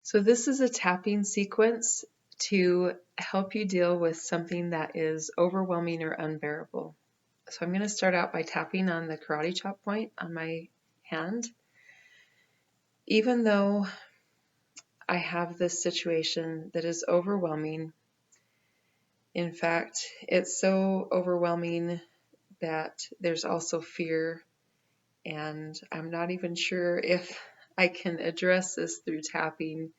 So this is a tapping sequence to help you deal with something that is overwhelming or unbearable. So I'm going to start out by tapping on the karate chop point on my hand. Even though I have this situation that is overwhelming, in fact, it's so overwhelming that there's also fear, and I'm not even sure if I can address this through tapping,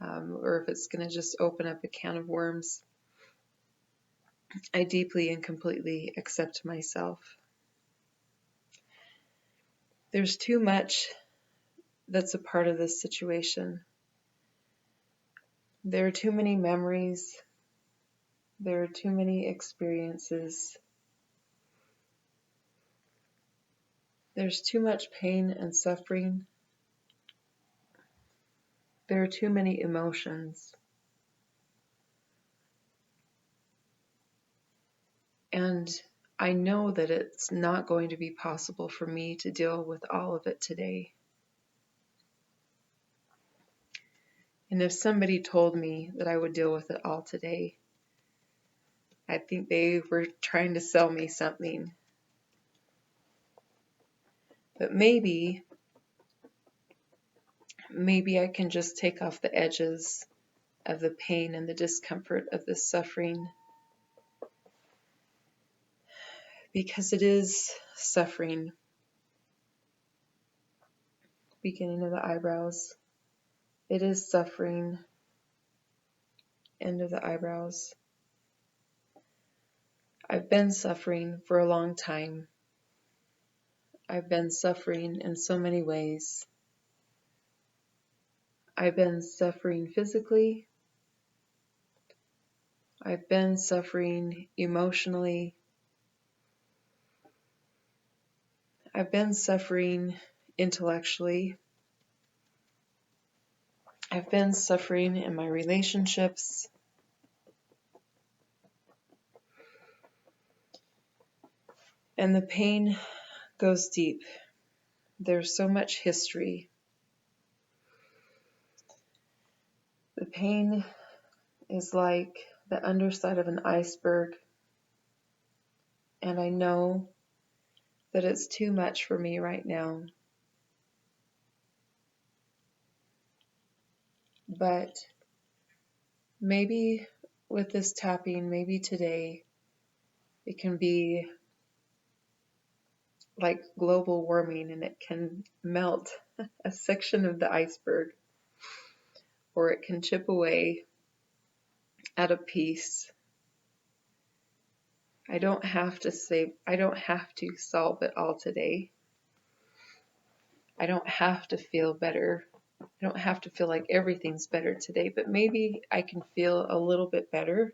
or if it's going to just open up a can of worms. I deeply and completely accept myself. There's too much that's a part of this situation. There are too many memories. There are too many experiences. There's too much pain and suffering. There are too many emotions. And I know that it's not going to be possible for me to deal with all of it today. And if somebody told me that I would deal with it all today, I think they were trying to sell me something. But maybe I can just take off the edges of the pain and the discomfort of this suffering, because it is suffering. Beginning of the eyebrows. It is suffering. End of the eyebrows. I've been suffering for a long time. I've been suffering in so many ways. I've been suffering physically. I've been suffering emotionally. I've been suffering intellectually. I've been suffering in my relationships. And the pain goes deep. There's so much history. The pain is like the underside of an iceberg. And I know that it's too much for me right now. But maybe with this tapping, maybe today, it can be like global warming and it can melt a section of the iceberg, or it can chip away at a piece. I don't have to solve it all today. I don't have to feel better. I don't have to feel like everything's better today, but maybe I can feel a little bit better.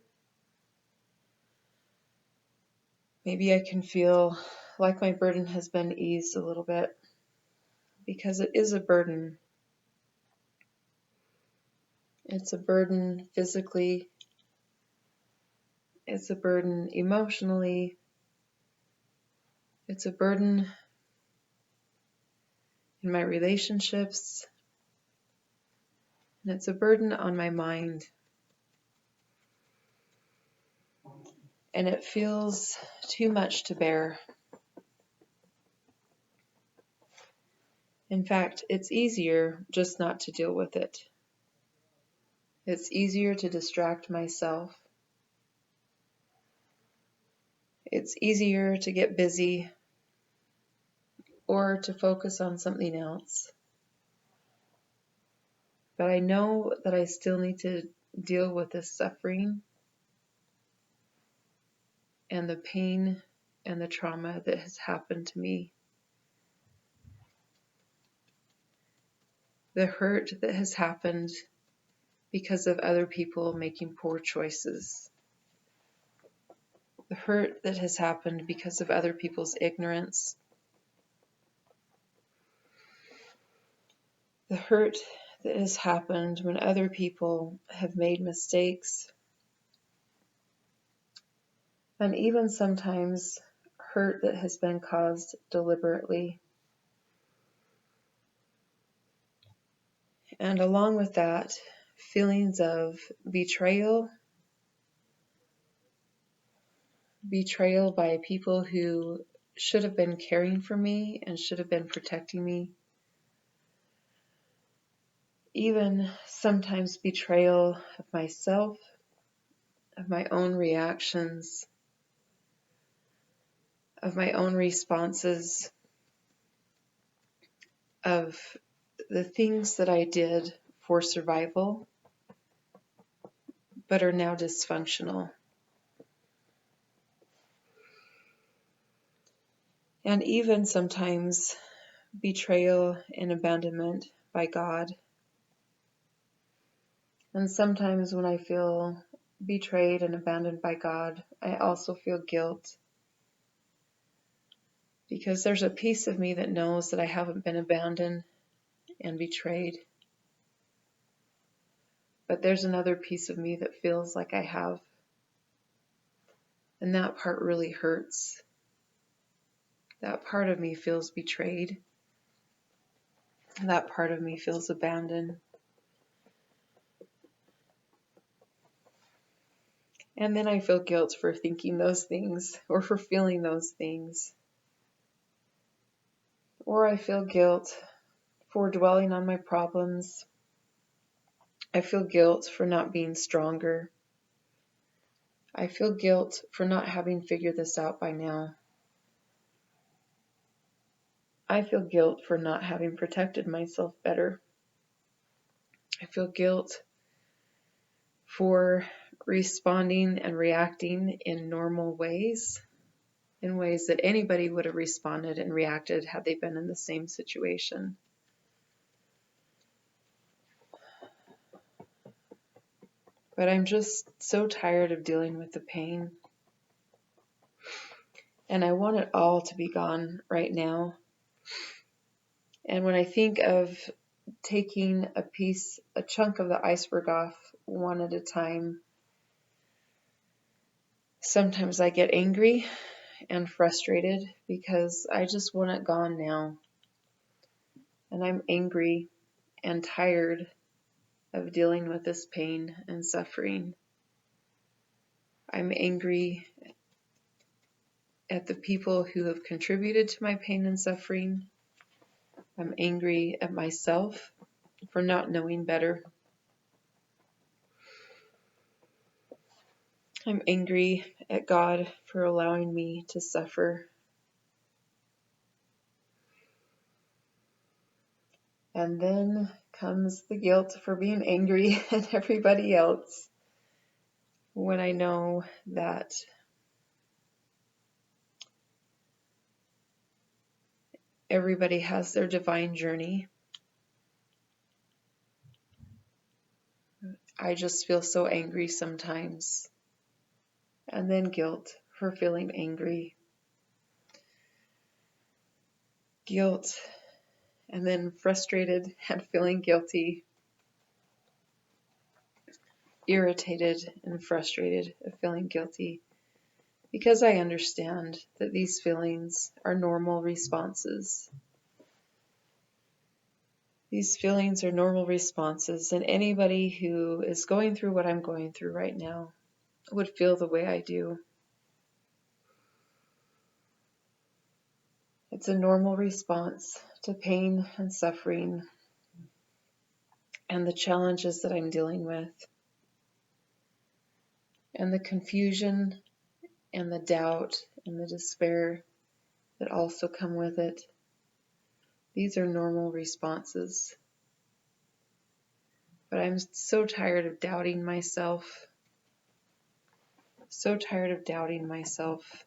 Maybe I can feel like my burden has been eased a little bit, because it is a burden. It's a burden physically. It's a burden emotionally. It's a burden in my relationships. And it's a burden on my mind. And it feels too much to bear. In fact, it's easier just not to deal with it. It's easier to distract myself. It's easier to get busy or to focus on something else. But I know that I still need to deal with this suffering and the pain and the trauma that has happened to me. The hurt that has happened because of other people making poor choices. The hurt that has happened because of other people's ignorance. The hurt that has happened when other people have made mistakes. And even sometimes hurt that has been caused deliberately. And along with that, feelings of betrayal by people who should have been caring for me and should have been protecting me. Even sometimes betrayal of myself, of my own reactions, of my own responses, of the things that I did for survival, but are now dysfunctional. And even sometimes betrayal and abandonment by God. And sometimes when I feel betrayed and abandoned by God, I also feel guilt. Because there's a piece of me that knows that I haven't been abandoned and betrayed. But there's another piece of me that feels like I have. And that part really hurts. That part of me feels betrayed. That part of me feels abandoned. And then I feel guilt for thinking those things or for feeling those things. Or I feel guilt for dwelling on my problems. I feel guilt for not being stronger. I feel guilt for not having figured this out by now. I feel guilt for not having protected myself better. I feel guilt for responding and reacting in normal ways, in ways that anybody would have responded and reacted had they been in the same situation. But I'm just so tired of dealing with the pain. And I want it all to be gone right now. And when I think of taking a chunk of the iceberg off one at a time, sometimes I get angry and frustrated because I just want it gone now. And I'm angry and tired of dealing with this pain and suffering. I'm angry at the people who have contributed to my pain and suffering. I'm angry at myself for not knowing better. I'm angry at God for allowing me to suffer. And then comes the guilt for being angry at everybody else when I know that everybody has their divine journey. I just feel so angry sometimes. And then guilt for feeling angry. Guilt, and then frustrated and feeling guilty. Irritated and frustrated and feeling guilty. Because I understand that these feelings are normal responses. These feelings are normal responses, and anybody who is going through what I'm going through right now would feel the way I do. It's a normal response to pain and suffering and the challenges that I'm dealing with, and the confusion and the doubt and the despair that also come with it. These are normal responses. But I'm so tired of doubting myself. So tired of doubting myself.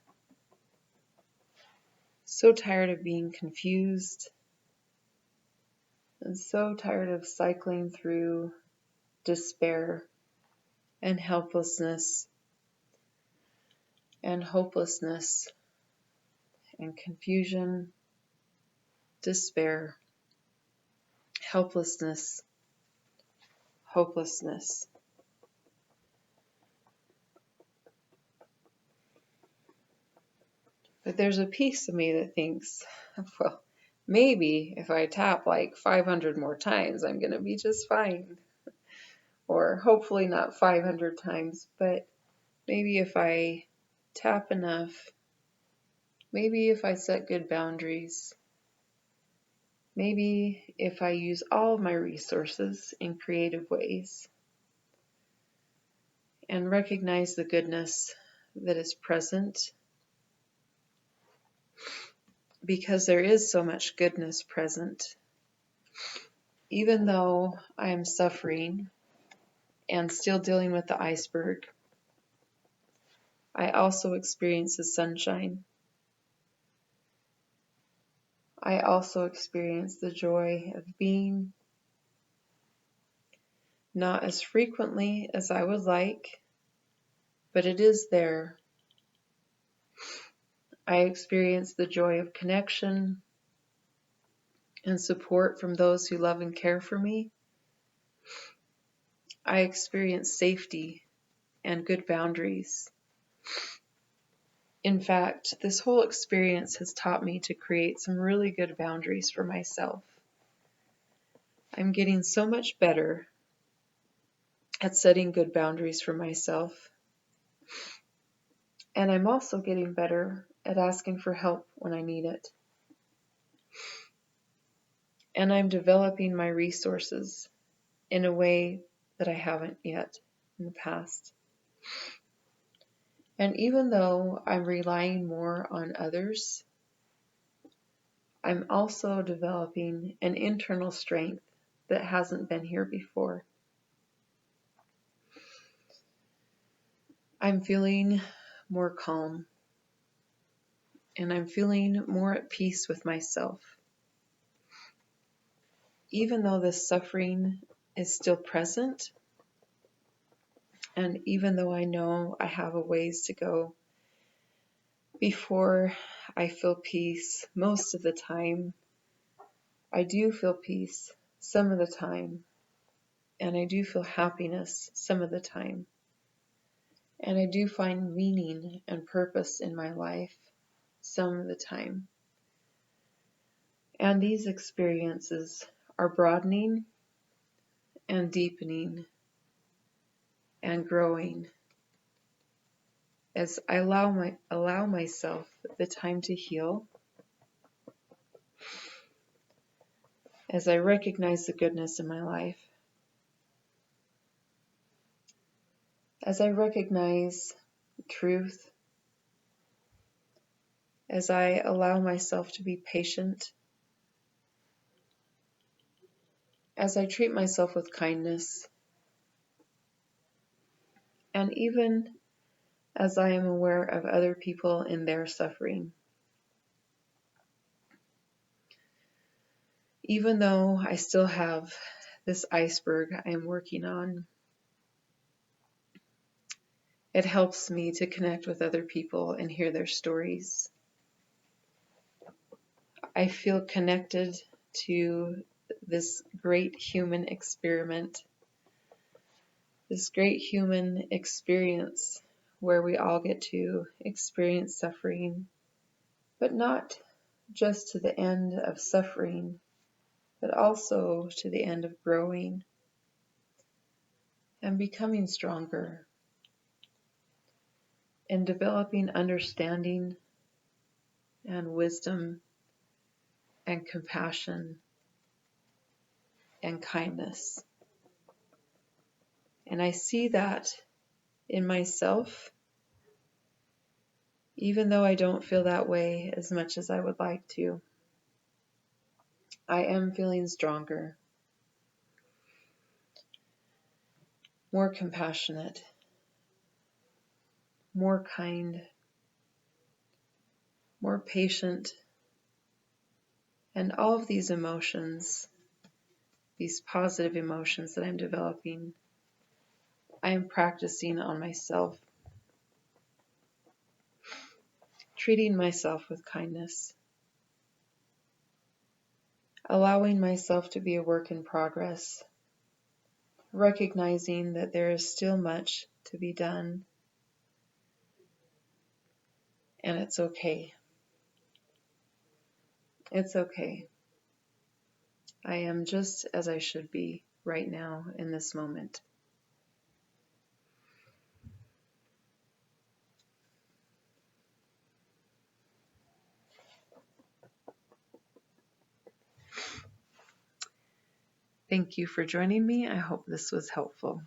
So tired of being confused. And so tired of cycling through despair and helplessness and hopelessness and confusion, despair, helplessness, hopelessness. But there's a piece of me that thinks, well, maybe if I tap like 500 more times, I'm going to be just fine. Or hopefully not 500 times, but maybe if I tap enough, maybe if I set good boundaries, maybe if I use all of my resources in creative ways and recognize the goodness that is present, because there is so much goodness present. Even though I am suffering and still dealing with the iceberg, I also experience the sunshine. I also experience the joy of being, not as frequently as I would like, but it is there. I experience the joy of connection and support from those who love and care for me. I experience safety and good boundaries. In fact, this whole experience has taught me to create some really good boundaries for myself. I'm getting so much better at setting good boundaries for myself. And I'm also getting better at asking for help when I need it. And I'm developing my resources in a way that I haven't yet in the past. And even though I'm relying more on others, I'm also developing an internal strength that hasn't been here before. I'm feeling more calm, and I'm feeling more at peace with myself. Even though this suffering is still present, and even though I know I have a ways to go before I feel peace, most of the time I do feel peace some of the time, and I do feel happiness some of the time, and I do find meaning and purpose in my life some of the time. And these experiences are broadening and deepening and growing as I allow myself the time to heal, as I recognize the goodness in my life, as I recognize truth, as I allow myself to be patient, as I treat myself with kindness, and even as I am aware of other people in their suffering. Even though I still have this iceberg I am working on, it helps me to connect with other people and hear their stories. I feel connected to this great human experiment, this great human experience where we all get to experience suffering, but not just to the end of suffering, but also to the end of growing and becoming stronger and developing understanding and wisdom and compassion and kindness. And I see that in myself, even though I don't feel that way as much as I would like to. I am feeling stronger, more compassionate, more kind, more patient, and all of these emotions, these positive emotions that I'm developing, I am practicing on myself, treating myself with kindness, allowing myself to be a work in progress, recognizing that there is still much to be done, and it's okay. It's okay. I am just as I should be right now in this moment. Thank you for joining me. I hope this was helpful.